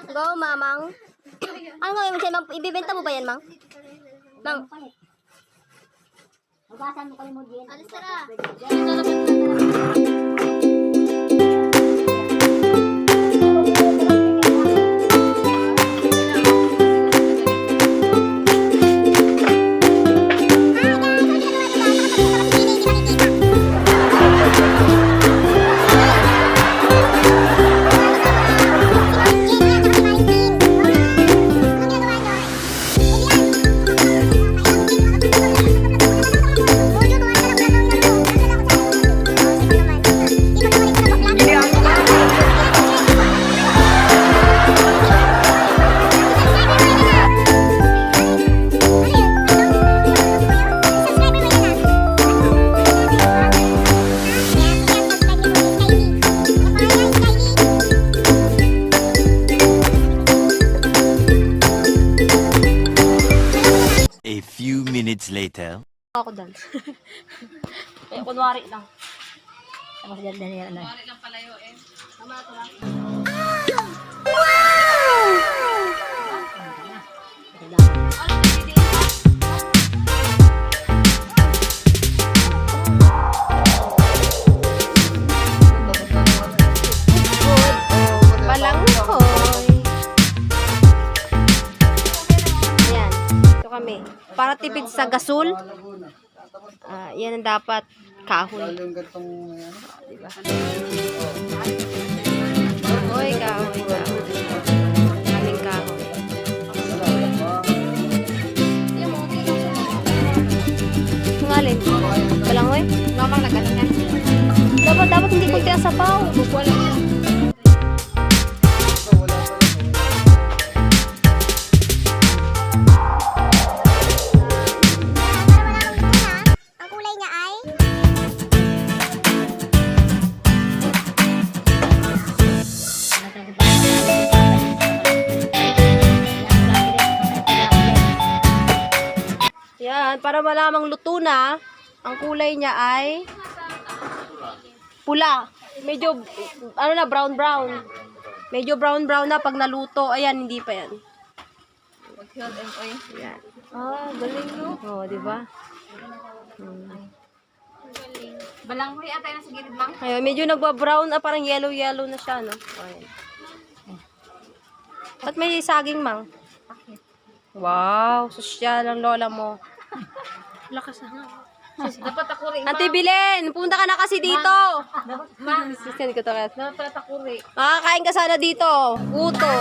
Go, mamang. Ano nga yung mang? Ibibenta mo ba yan, mang? Mang. Hugasan mo kayo mo din. Alis tara. A few minutes later. Ako dan. Eh, kunwari lang. Tapos dyan din yan. Kunwari lang palayo eh. Tama ito lang. Balanghoy. Yan. Ito kami. Para tipid sa gasol. Yan ang dapat kahoy. Diba? Kahoy, kahoy, kahoy. Daming kahoy. Ngalin? Balanghoy? Mamang nagalingan. Dapat hindi kunti ang sabaw. Wala. Ang kulay niya ay? Yan, para malamang luto na, ang kulay niya ay pula. Medyo, brown-brown. Medyo brown-brown na pag naluto. Ayan, hindi pa yan. Mag-held and oil. Yan. Galing no? Oo, di ba? Balanghoy ata yung nasa gilid lang. Ayun, medyo nagba-brown, parang yellow-yellow na siya, no? Ayan. Ba't may saging, mang? Wow, sosyal ang lola mo. Lakas na nga. Dapat takuri. Auntie Bilen, punta ka na kasi dito. Ma, Sisend ko to. dapat takuri. Makakain ka sana dito. Puto.